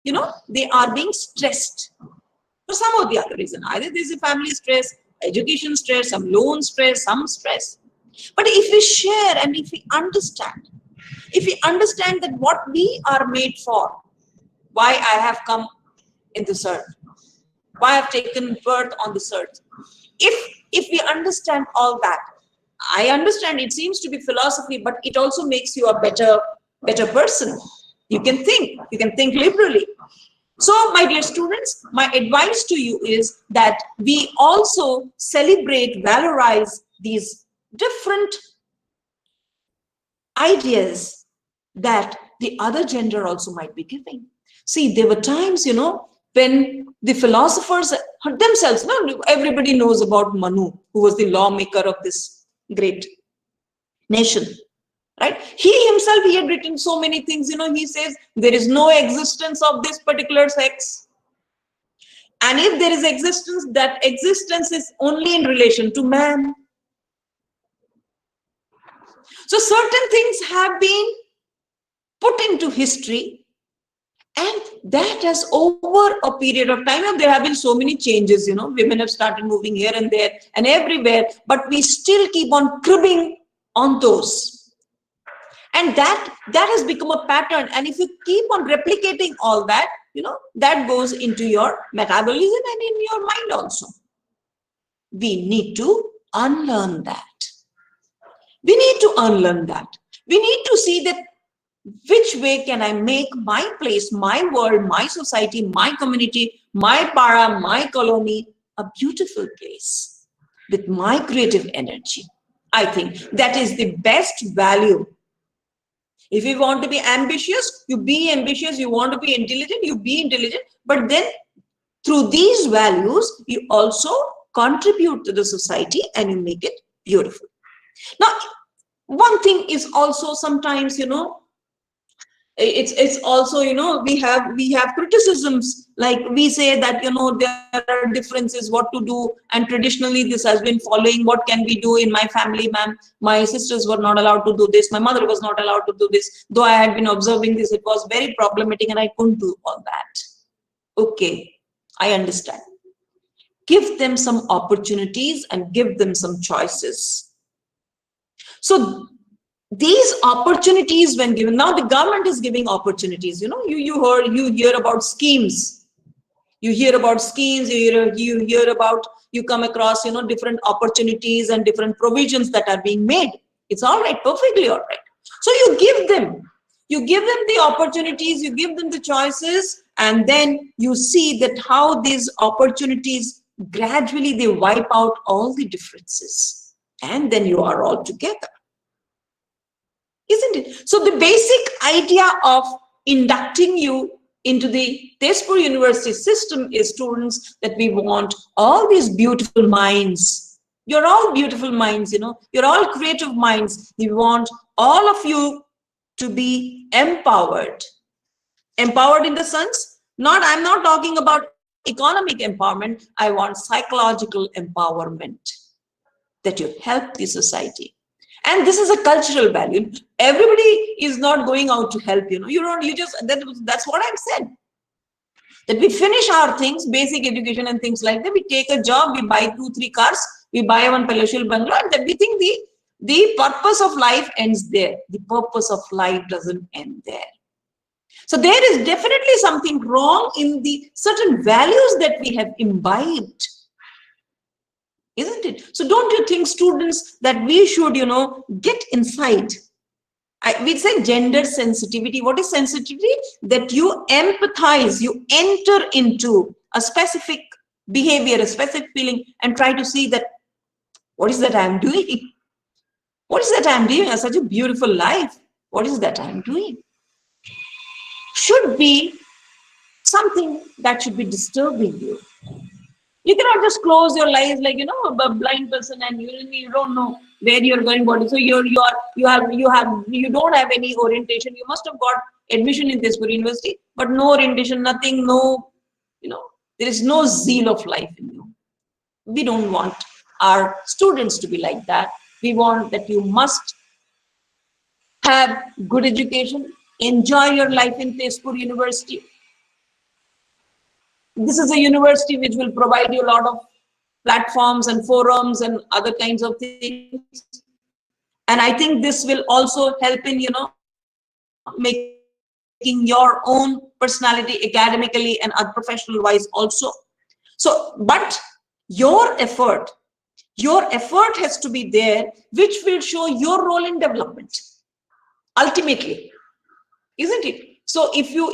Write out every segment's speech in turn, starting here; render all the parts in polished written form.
they are being stressed for some or the other reason. Either there's a family stress, education stress, some loan stress, some stress. But if we share and if we understand that what we are made for, why I have come in this earth, why I've taken birth on this earth, if we understand all that, I understand it seems to be philosophy, but it also makes you a better person. You can think liberally. So, my dear students, my advice to you is that we also celebrate, valorize these different ideas that the other gender also might be giving. See, there were times, when the philosophers themselves, everybody knows about Manu, who was the lawmaker of this great nation, right? He himself, he had written so many things, he says there is no existence of this particular sex. And if there is existence, that existence is only in relation to man. So certain things have been put into history, and that has over a period of time, there have been so many changes, women have started moving here and there and everywhere, but we still keep on cribbing on those. And that has become a pattern. And if you keep on replicating all that, that goes into your metabolism and in your mind also. We need to unlearn that. We need to unlearn that. We need to see that which way can I make my place, my world, my society, my community, my para, my colony a beautiful place with my creative energy. I think that is the best value. If you want to be ambitious, you be ambitious. You want to be intelligent, you be intelligent. But then through these values, you also contribute to the society and you make it beautiful. Now, one thing is also sometimes, it's also, we have criticisms, like we say that, there are differences what to do, and traditionally this has been following. What can we do in my family, ma'am? My sisters were not allowed to do this. My mother was not allowed to do this. Though I had been observing this, it was very problematic and I couldn't do all that. Okay, I understand. Give them some opportunities and give them some choices. So these opportunities, when given, now the government is giving opportunities. You hear about schemes. You hear about schemes. You hear about, you come across, different opportunities and different provisions that are being made. It's all right, perfectly all right. So you give them the opportunities, you give them the choices, and then you see that how these opportunities gradually they wipe out all the differences, and then you are all together. Isn't it? So the basic idea of inducting you into the Tezpur University system is, students, that we want all these beautiful minds. You're all beautiful minds, you're all creative minds. We want all of you to be empowered. Empowered in the sense, I'm not talking about economic empowerment. I want psychological empowerment, that you help the society. And this is a cultural value. Everybody is not going out to help, that's what I've said. That we finish our things, basic education and things like that. We take a job, we buy 2-3 cars, we buy one palatial bungalow, and then we think the purpose of life ends there. The purpose of life doesn't end there. So there is definitely something wrong in the certain values that we have imbibed. Isn't it? So don't you think, students, that we should, get inside? We say gender sensitivity. What is sensitivity? That you empathize, you enter into a specific behavior, a specific feeling, and try to see that, what is that I'm doing? What is that I'm doing? I have such a beautiful life. What is that I'm doing? Should be something that should be disturbing you. You cannot just close your eyes like, a blind person, and you don't know where you're going. So you don't have any orientation. You must have got admission in Tezpur University, but no orientation, nothing, no, there is no zeal of life in you. We don't want our students to be like that. We want that you must have good education, enjoy your life in Tezpur University, this is a university which will provide you a lot of platforms and forums and other kinds of things. And I think this will also help in, making your own personality academically and other professional wise also. So, but your effort has to be there, which will show your role in development ultimately, isn't it? So if you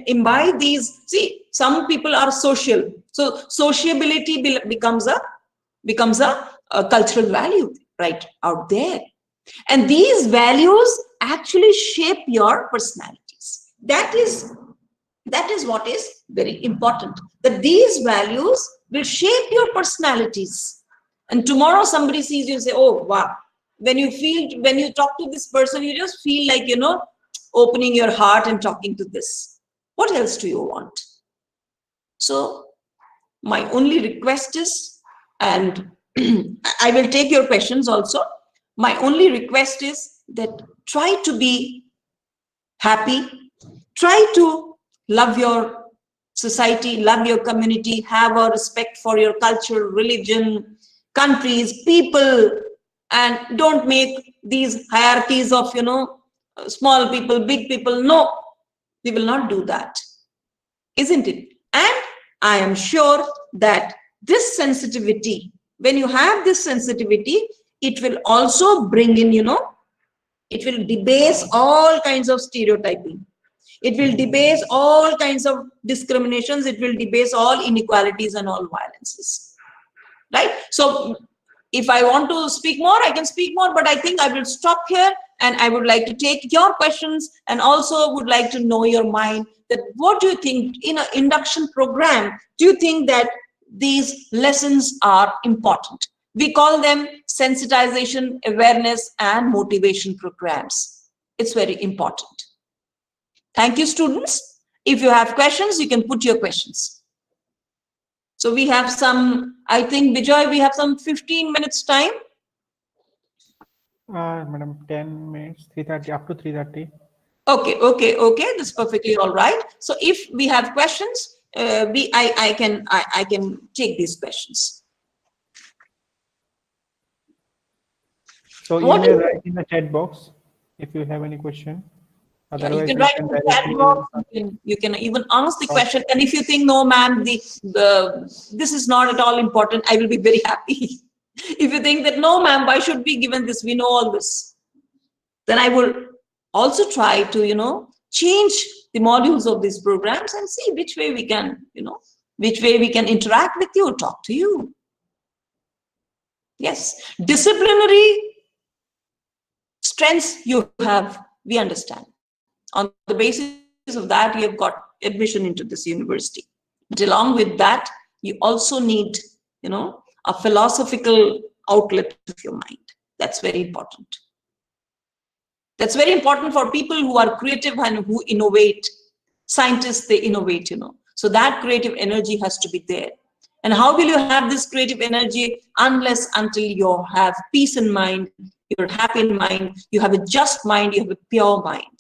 imbibe these, see, some people are social, so sociability becomes a cultural value right out there, and these values actually shape your personalities. That is what is very important, that these values will shape your personalities. And tomorrow somebody sees you and say, oh wow, when you talk to this person, you just feel like, opening your heart and talking to this. What else do you want? So my only request is, and I will take your questions also, my only request is that try to be happy, try to love your society, love your community, have a respect for your culture, religion, countries, people, and don't make these hierarchies of, small people, big people. No, we will not do that, isn't it? And I am sure that this sensitivity, when you have this sensitivity, it will also bring in, it will debase all kinds of stereotyping. It will debase all kinds of discriminations. It will debase all inequalities and all violences, right? So if I want to speak more, I can speak more, but I think I will stop here, and I would like to take your questions, and also would like to know your mind, that what do you think in an induction program, do you think that these lessons are important? We call them sensitization, awareness, and motivation programs. It's very important. Thank you, students. If you have questions, you can put your questions. So we have some, I think, Vijay, we have some 15 minutes time. Madam, 10 minutes, 3:30, up to 3:30. Okay. That's perfectly all right. So if we have questions, I can take these questions. So you may write in the chat box if you have any question. Otherwise, you can write in the chat box. You can even ask the question. And if you think, no, ma'am, this is not at all important, I will be very happy. If you think that, no, ma'am, why should be given this? We know all this. Then I will also try to, change the modules of these programs and see which way we can, which way we can interact with you, talk to you. Yes, disciplinary strengths you have, we understand. On the basis of that, you have got admission into this university. But along with that, you also need, a philosophical outlet of your mind. That's very important. That's very important for people who are creative and who innovate. Scientists, they innovate, So that creative energy has to be there. And how will you have this creative energy until you have peace in mind, you're happy in mind, you have a just mind, you have a pure mind.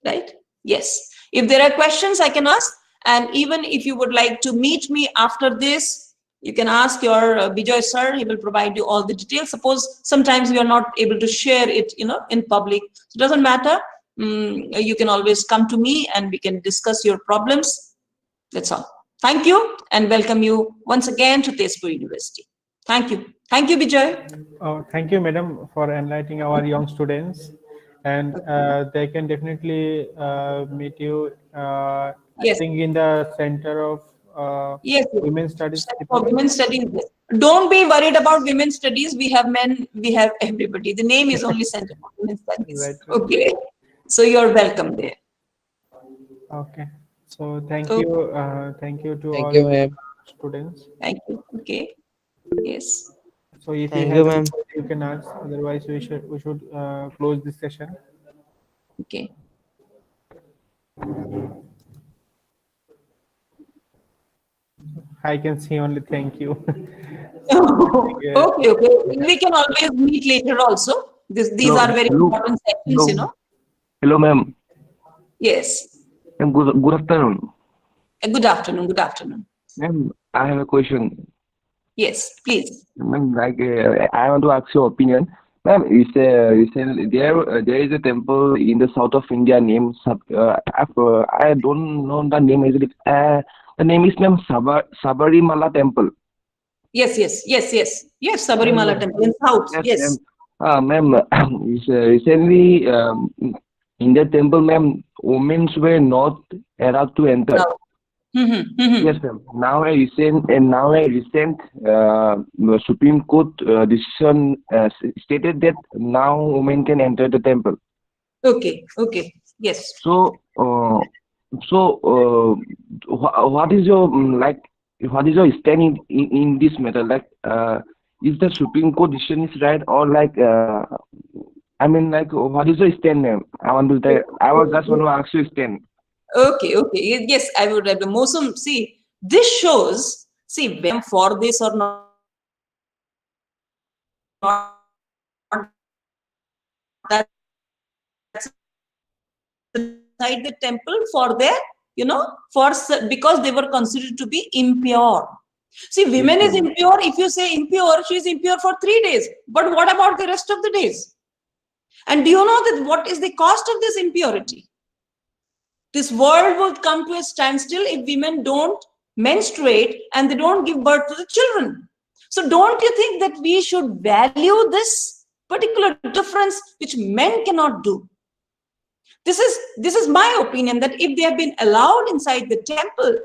Right? Yes. If there are questions, I can ask. And even if you would like to meet me after this, you can ask your Bijoy sir. He will provide you all the details. Suppose sometimes we are not able to share it, in public. It doesn't matter. You can always come to me and we can discuss your problems. That's all. Thank you and welcome you once again to Tezpur University. Thank you. Thank you, Bijoy. Oh, thank you, madam, for enlightening our young students. And they can definitely meet you, Yes. I think, in the Center of yes, Women's Studies. For women's studies. Don't be worried about women's studies. We have men, we have everybody. The name is only Center for Women's Studies. Right. Okay. So you're welcome there. Okay. So thank you to all students. Thank you. Okay. Yes. So if you have any, you can ask. Otherwise, we should close this session. Okay. I can see only thank you. Okay. We can always meet later also. These are very important sessions, Hello, ma'am. Yes. Good afternoon. Good afternoon. Good afternoon. Ma'am, I have a question. Yes, please. Ma'am, I want to ask your opinion. Ma'am, there is a temple in the south of India named I don't know the name exactly. The name is ma'am Sabarimala Temple. Yes. Ma'am, Sabarimala temple in south. yes, ma'am. Yes. Ma'am, recently in the temple, ma'am, women were not allowed to enter. Now. Yes, ma'am. Now a recent Supreme Court decision stated that now women can enter the temple. Okay. Yes. So, what is your what is your stand in this matter? Is the Supreme Court decision is right or what is your stand, ma'am? I was just want to ask you stand. Okay. Yes, I would have the Mosum. See, this shows, see, when for this or not, that's inside the temple for their, because they were considered to be impure. See, Yes, women is ma'am. impure. If you say impure, she is impure for 3 days. But what about the rest of the days? And do you know that what is the cost of this impurity? This world will come to a standstill if women don't menstruate and they don't give birth to the children. So don't you think that we should value this particular difference which men cannot do? This is my opinion, that if they have been allowed inside the temple,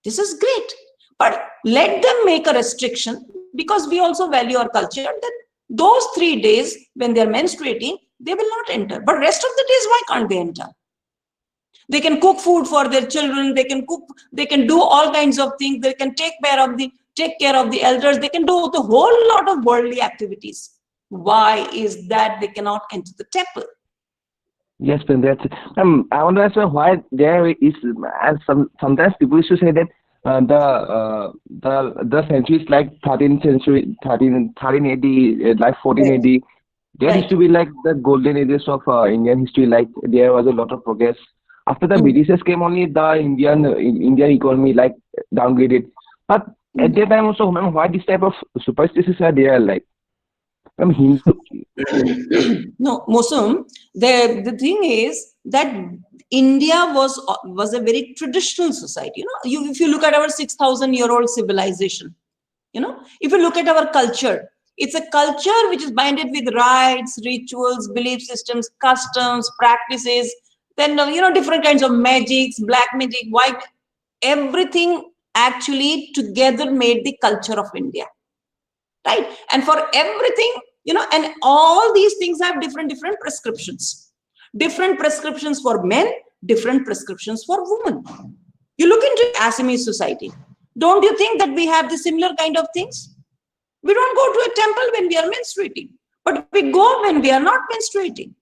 this is great. But let them make a restriction, because we also value our culture, that those 3 days when they are menstruating, they will not enter. But rest of the days, why can't they enter? They can cook food for their children, they can do all kinds of things, they can take care of the elders, they can do the whole lot of worldly activities. Why is that they cannot enter the temple? Yes, ma'am. That's it. I want to ask you why there is, as sometimes people used to say that the centuries like 13th century, 13 AD, like 14 Right. AD, there used Right. to be like the golden ages of Indian history. Like there was a lot of progress. After the Britishers came, only the Indian economy like downgraded. But at that time also, ma'am, why this type of superstitions are there? Like, ma'am, Hindu. No, Mosum, the thing is that India was a very traditional society. If you look at our 6,000-year-old civilization, if you look at our culture, it's a culture which is binded with rites, rituals, belief systems, customs, practices, then different kinds of magics, black magic, white, everything actually together made the culture of India, right? And for everything, and all these things have different prescriptions for men, different prescriptions for women. You look into Assamese society, don't you think that we have the similar kind of things? We don't go to a temple when we are menstruating, but we go when we are not menstruating,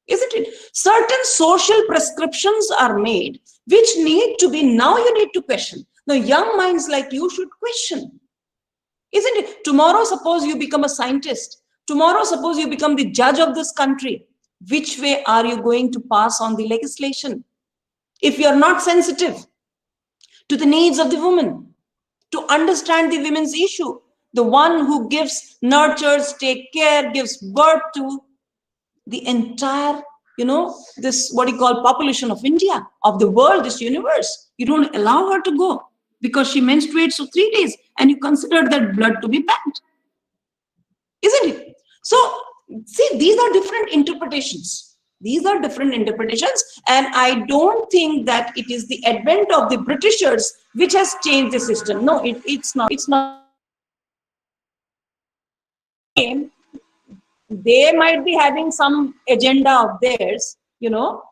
isn't it? Certain social prescriptions are made which need to be, now you need to question. Now young minds like you should question, isn't it? Tomorrow, suppose you become a scientist. Tomorrow, suppose you become the judge of this country. Which way are you going to pass on the legislation? If you are not sensitive to the needs of the woman, to understand the women's issue, the one who gives, nurtures, take care, gives birth to the entire, this what you call population of India, of the world, this universe. You don't allow her to go because she menstruates for 3 days, and you consider that blood to be banned, isn't it? So see, these are different interpretations. And I don't think that it is the advent of the Britishers which has changed the system. No, it's not. They might be having some agenda of theirs,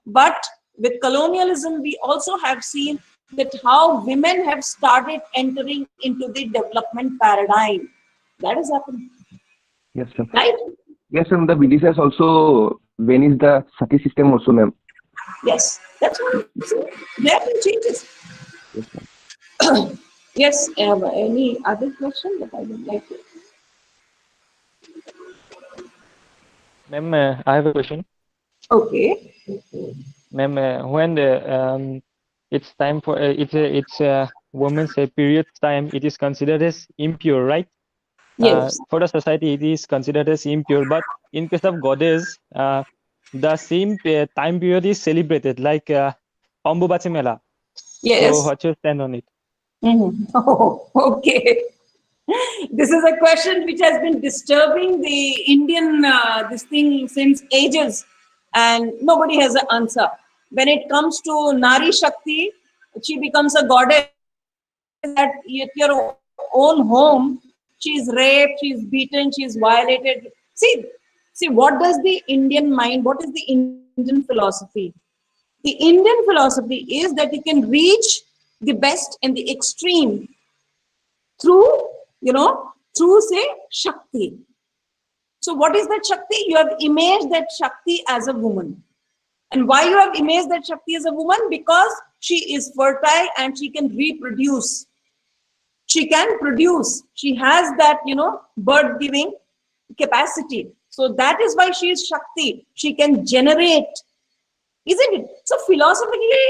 but with colonialism, we also have seen that how women have started entering into the development paradigm. That has happened, Yes, sir. right? Yes, ma'am. The Britishers also vanished the sati system also, ma'am. Yes, that's what I'm saying. There have been changes. Yes, ma'am. Yes, any other question that I would like to? Ma'am, I have a question. Okay. Ma'am, when the it's time for it's women's period time. It is considered as impure, right? Yes. For the society, it is considered as impure. But in case of goddess, the same time period is celebrated, like Ambubachi Mela. So, Yes. what's your stand on it? Oh, okay. This is a question which has been disturbing the Indian this thing since ages, and nobody has an answer. When it comes to Nari Shakti, she becomes a goddess at your own home. She's raped, she's beaten, she's violated. See, what does the Indian mind? What is the Indian philosophy? The Indian philosophy is that you can reach the best and the extreme through, through say Shakti. So what is that Shakti? You have imaged that Shakti as a woman. And why you have imaged that Shakti as a woman? Because she is fertile and she can reproduce. She can produce. She has that, birth giving capacity. So that is why she is Shakti. She can generate, isn't it? So philosophically,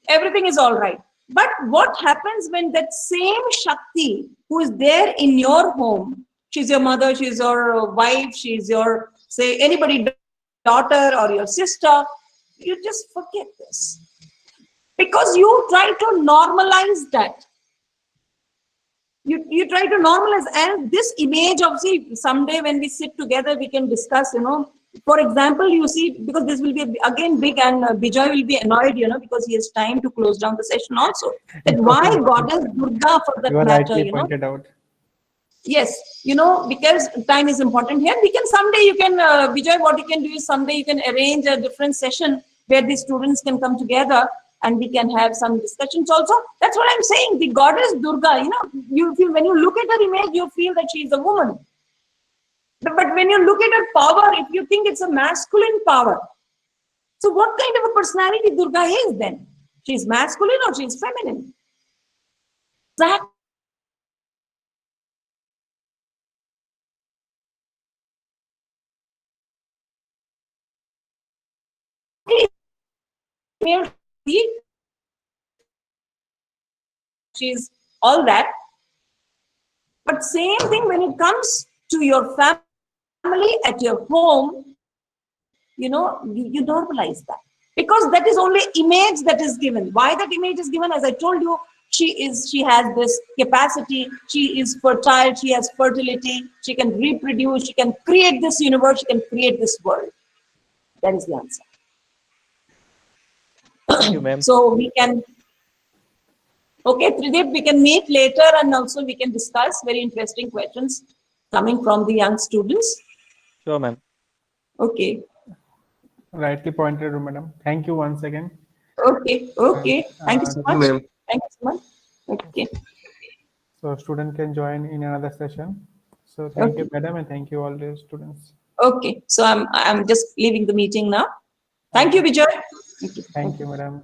everything is all right. But what happens when that same Shakti who is there in your home, she's your mother, she's your wife, she's your, say, anybody, daughter or your sister, you just forget this. Because you try to normalize that. You try to normalize, and this image of, see, someday when we sit together, we can discuss, for example, you see, because this will be again big, and Bijoy will be annoyed, because he has time to close down the session also. That why goddess Durga, for that You are matter, rightly pointed out. Yes, because time is important here. We can someday, Vijay, what you can do is someday you can arrange a different session where the students can come together and we can have some discussions also. That's what I'm saying. The goddess Durga, you feel, when you look at her image, you feel that she is a woman. But when you look at her power, if you think it's a masculine power, so what kind of a personality Durga is then? She's masculine or she's feminine? Exactly. She's all that. But same thing when it comes to your family at your home, you normalize that. Because that is only image that is given. Why that image is given? As I told you, she has this capacity, she is fertile, she has fertility, she can reproduce, she can create this universe, she can create this world. That is the answer. Thank you, ma'am. So we can, okay, Tridip, we can meet later and also we can discuss very interesting questions coming from the young students. Sure, ma'am. Okay. Rightly pointed, madam. Thank you once again. Okay. Thank you so much. Thank you so much. Okay. So student can join in another session. So thank you, madam, and thank you all the students. Okay. So I'm just leaving the meeting now. Thank you, Vijay. Thank you, madam.